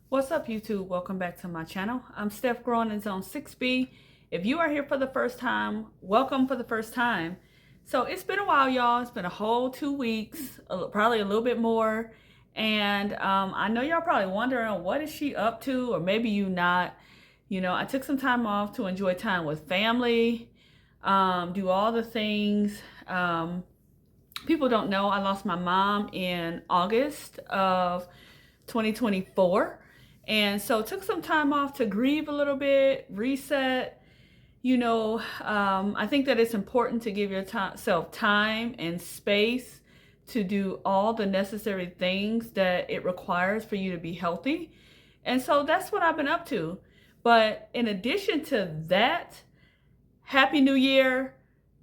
What's up, YouTube? Welcome back to my channel. I'm Steph, growing in Zone 6B. If you are here for the first time, welcome for the first time. So it's been a while, y'all. It's been a whole 2 weeks, probably a little bit more. And I know y'all probably wondering, what is she up to? Or maybe you not. You know, I took some time off to enjoy time with family, do all the things. People don't know I lost my mom in August of 2024. And so took some time off to grieve a little bit, reset. I think that it's important to give yourself time and space to do all the necessary things that it requires for you to be healthy. And so that's what I've been up to. But in addition to that, Happy New Year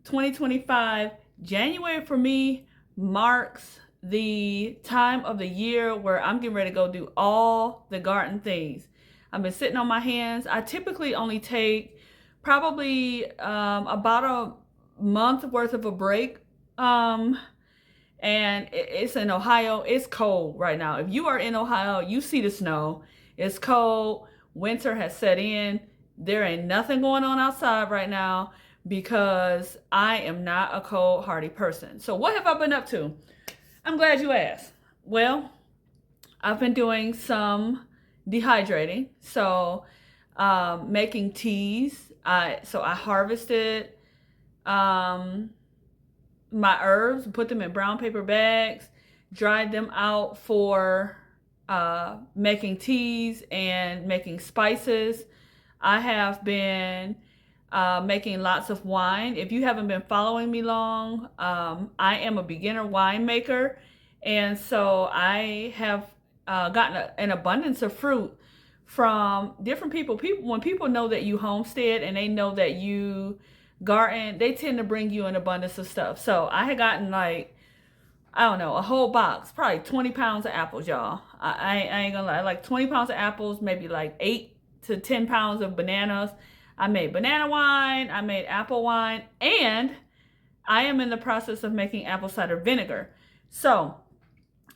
2025. January for me marks the time of the year where I'm getting ready to go do all the garden things. I've been sitting on my hands. I typically only take probably about a month worth of a break. And it's in Ohio. It's cold right now. If you are in Ohio, you see the snow. It's cold. Winter has set in. There ain't nothing going on outside right now because I am not a cold hardy person. So what have I been up to? I'm glad you asked. Well, I've been doing some dehydrating. So making teas. So I harvested my herbs, put them in brown paper bags, dried them out for making teas and making spices. I have been making lots of wine. If you haven't been following me long, I am a beginner winemaker. And so I have gotten an abundance of fruit from different people. When people know that you homestead and they know that you garden, they tend to bring you an abundance of stuff. So I had gotten I don't know, a whole box, probably 20 pounds of apples, y'all. I ain't gonna lie, like 20 pounds of apples, maybe like 8 to 10 pounds of bananas. I made banana wine, I made apple wine, and I am in the process of making apple cider vinegar. So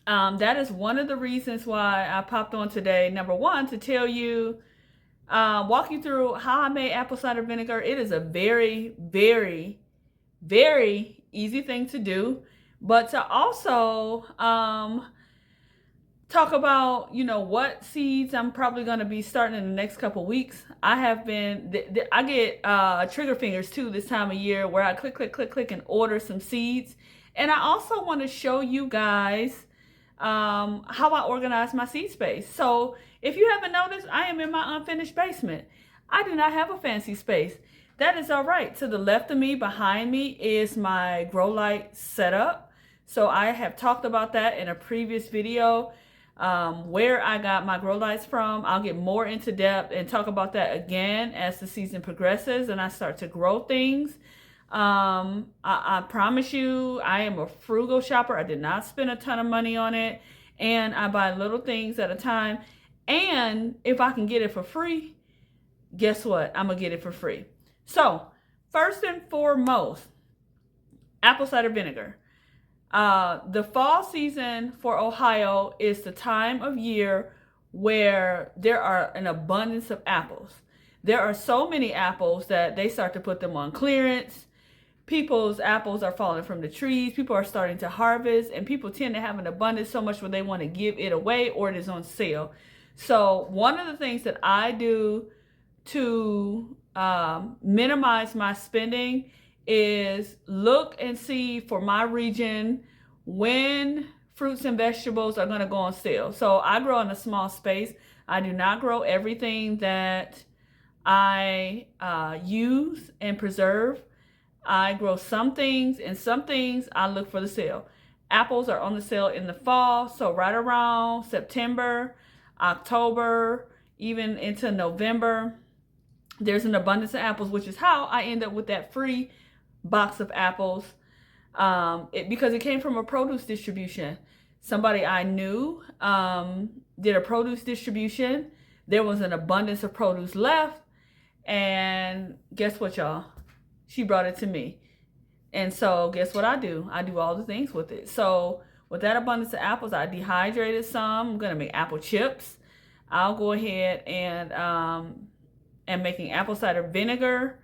that is one of the reasons why I popped on today. Number one, to tell you, walk you through how I made apple cider vinegar. It is a very, very, very easy thing to do, but to also talk about, what seeds I'm probably going to be starting in the next couple weeks. I get trigger fingers too this time of year where I click, click, click, click and order some seeds. And I also want to show you guys how I organize my seed space. So if you haven't noticed, I am in my unfinished basement. I do not have a fancy space. That is all right. To the left of me, behind me, is my grow light setup. So I have talked about that in a previous video. Where I got my grow lights from. I'll get more into depth and talk about that again as the season progresses and I start to grow things. I promise you, I am a frugal shopper. I did not spend a ton of money on it, and I buy little things at a time. And if I can get it for free, guess what? I'm gonna get it for free. So first and foremost, apple cider vinegar. The fall season for Ohio is the time of year where there are an abundance of apples. There are so many apples that they start to put them on clearance. People's apples are falling from the trees. People are starting to harvest, and people tend to have an abundance so much where they want to give it away or it is on sale. So one of the things that I do to minimize my spending is look and see for my region when fruits and vegetables are going to go on sale. So I grow in a small space. I do not grow everything that I use and preserve. I grow some things, and some things I look for the sale. Apples are on the sale in the fall, so right around September, October, even into November, there's an abundance of apples, which is how I end up with that free box of apples, because it came from a produce distribution. Somebody I knew did a produce distribution. There was an abundance of produce left, and guess what, y'all? She brought it to me. And so guess what I do? I do all the things with it. So with that abundance of apples, I dehydrated some. I'm gonna make apple chips. I'll go ahead and am making apple cider vinegar.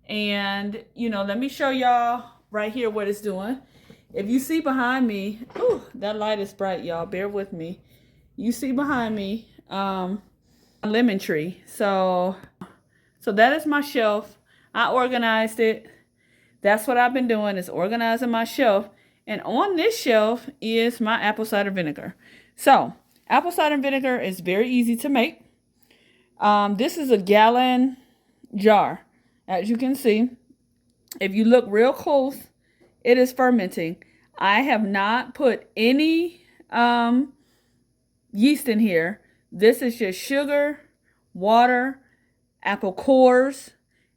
And, let me show y'all right here what it's doing. If you see behind me, ooh, that light is bright, y'all. Bear with me. You see behind me, a lemon tree. So that is my shelf. I organized it. That's what I've been doing, is organizing my shelf. And on this shelf is my apple cider vinegar. So apple cider vinegar is very easy to make. This is a gallon jar. As you can see, if you look real close, it is fermenting. I have not put any yeast in here. This is just sugar, water, apple cores,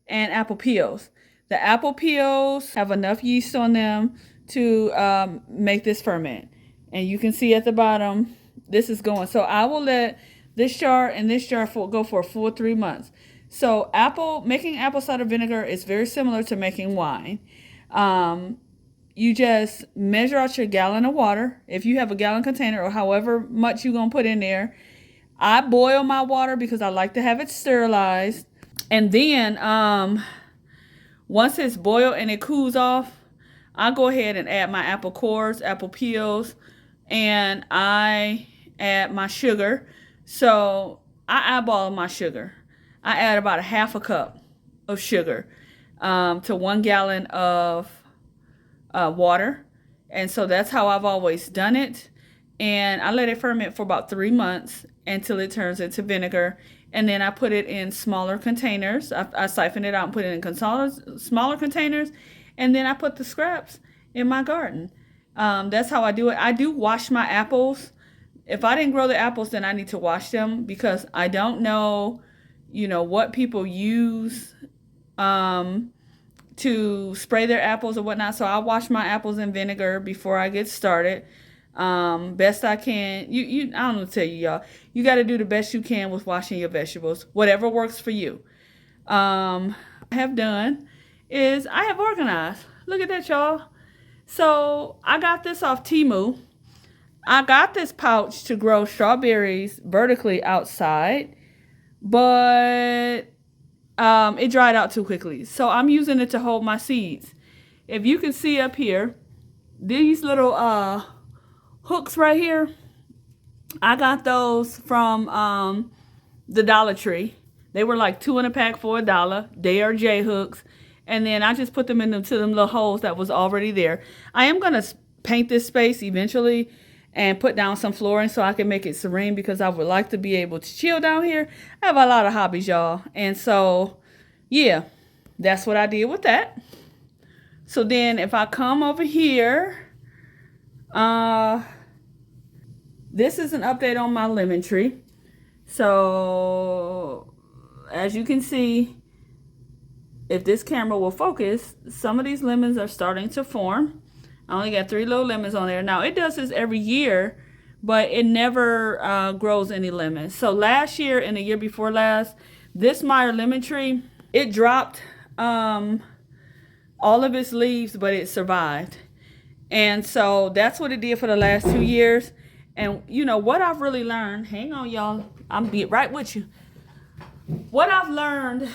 and apple peels. The apple peels have enough yeast on them to make this ferment. And you can see at the bottom, this is going. So I will let this jar and this jar go for a full 3 months. So making apple cider vinegar is very similar to making wine. You just measure out your gallon of water. If you have a gallon container or however much you're going to put in there. I boil my water because I like to have it sterilized. And then once it's boiled and it cools off, I go ahead and add my apple cores, apple peels, and I add my sugar. So I eyeball my sugar. I add about a half a cup of sugar to 1 gallon of water. And so that's how I've always done it. And I let it ferment for about 3 months until it turns into vinegar. And then I put it in smaller containers. I siphon it out and put it in smaller containers. And then I put the scraps in my garden. That's how I do it. I do wash my apples. If I didn't grow the apples, then I need to wash them because I don't know, what people use to spray their apples or whatnot. So I wash my apples in vinegar before I get started. Best I can. I don't know what to tell you, y'all. You got to do the best you can with washing your vegetables. Whatever works for you. I have done is I have organized. Look at that, y'all. So I got this off Temu. I got this pouch to grow strawberries vertically outside, but it dried out too quickly. So I'm using it to hold my seeds. If you can see up here, these little hooks right here, I got those from the Dollar Tree. They were like 2 in a pack for $1. They are J hooks. And then I just put them into them little holes that was already there. I am going to paint this space eventually and put down some flooring so I can make it serene because I would like to be able to chill down here. I have a lot of hobbies, y'all. And so, yeah, that's what I did with that. So then if I come over here, this is an update on my lemon tree. So as you can see, if this camera will focus, some of these lemons are starting to form. I only got 3 little lemons on there. Now it does this every year, but it never grows any lemons. So last year and the year before last, this Meyer lemon tree, it dropped all of its leaves, but it survived. And so that's what it did for the last 2 years. And what I've really learned, hang on y'all, I'm be right with you. What I've learned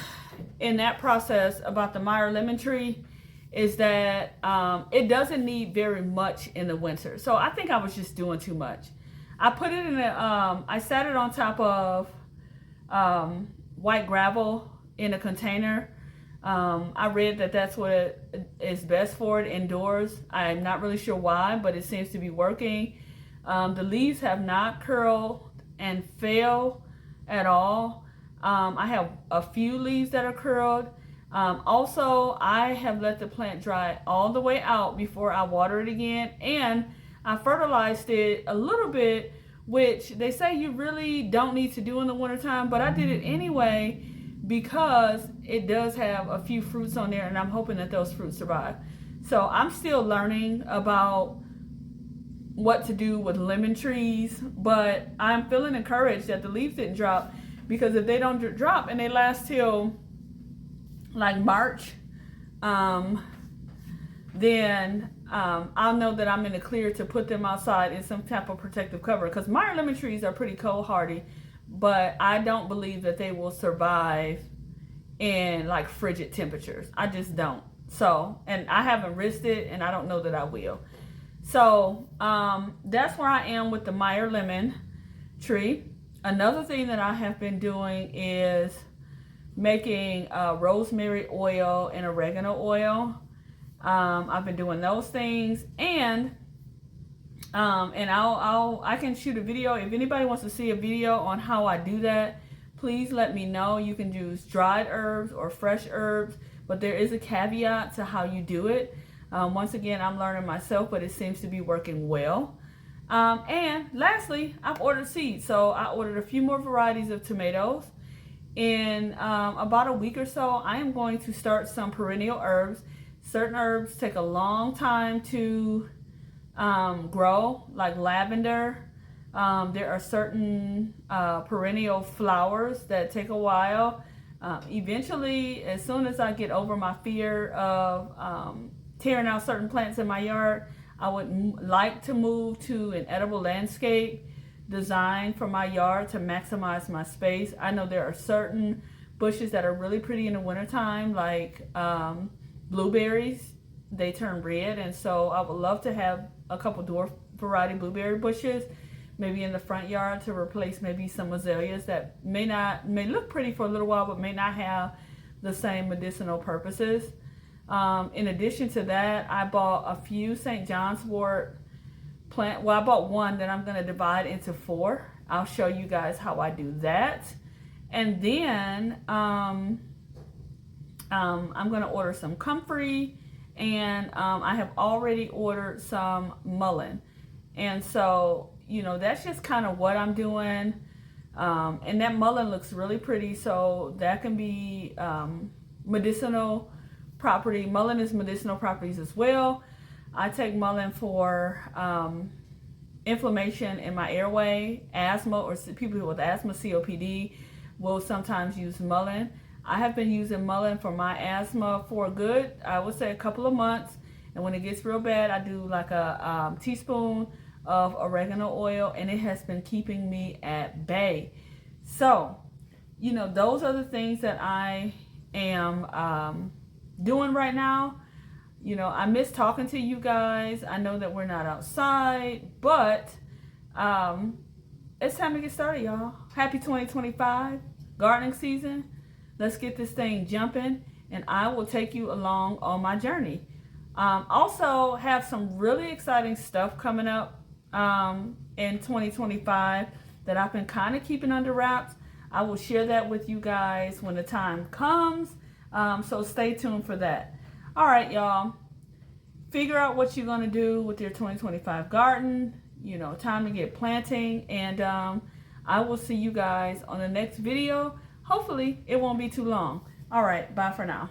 in that process about the Meyer lemon tree is that it doesn't need very much in the winter. So I think I was just doing too much. I put it in I sat it on top of white gravel in a container. I read that that's what is best for it indoors. I'm not really sure why, but it seems to be working. The leaves have not curled and fell at all. I have a few leaves that are curled. Also, I have let the plant dry all the way out before I water it again. And I fertilized it a little bit, which they say you really don't need to do in the wintertime. But I did it anyway because it does have a few fruits on there. And I'm hoping that those fruits survive. So I'm still learning about what to do with lemon trees. But I'm feeling encouraged that the leaves didn't drop. Because if they don't drop and they last till like March, then I'll know that I'm in the clear to put them outside in some type of protective cover. Because Meyer lemon trees are pretty cold hardy, but I don't believe that they will survive in like frigid temperatures. I just don't. So, and I haven't risked it, and I don't know that I will. So that's where I am with the Meyer lemon tree. Another thing that I have been doing is making rosemary oil and oregano oil. I've been doing those things, and I can shoot a video. If anybody wants to see a video on how I do that, please let me know. You can use dried herbs or fresh herbs, but there is a caveat to how you do it. Once again, I'm learning myself, but it seems to be working well. And lastly, I've ordered seeds. So I ordered a few more varieties of tomatoes. In about a week or so, I am going to start some perennial herbs. Certain herbs take a long time to grow, like lavender. There are certain perennial flowers that take a while. Eventually, as soon as I get over my fear of tearing out certain plants in my yard, I would like to move to an edible landscape design for my yard to maximize my space. I know there are certain bushes that are really pretty in the wintertime, like blueberries. They turn red, and so I would love to have a couple dwarf variety blueberry bushes maybe in the front yard to replace maybe some azaleas that may look pretty for a little while but may not have the same medicinal purposes. In addition to that, I bought a few St. John's wort plant. Well, I bought one that I'm going to divide into 4. I'll show you guys how I do that. And then I'm going to order some comfrey, and I have already ordered some mullein. And so, you know, that's just kind of what I'm doing. And that mullein looks really pretty, so that can be medicinal property. Mullein is medicinal properties as well. I take mullein for inflammation in my airway, asthma, or people with asthma, COPD will sometimes use mullein. I have been using mullein for my asthma for a good, I would say, a couple of months. And when it gets real bad, I do like a teaspoon of oregano oil, and it has been keeping me at bay. So, you know, those are the things that I am doing right now. You know, I miss talking to you guys. I know that we're not outside, but it's time to get started, y'all. Happy 2025 gardening season. Let's get this thing jumping, and I will take you along on my journey. Also have some really exciting stuff coming up in 2025 that I've been kind of keeping under wraps. I will share that with you guys when the time comes. So stay tuned for that. All right, y'all. Figure out what you're going to do with your 2025 garden. You know, time to get planting. And I will see you guys on the next video. Hopefully, it won't be too long. All right, bye for now.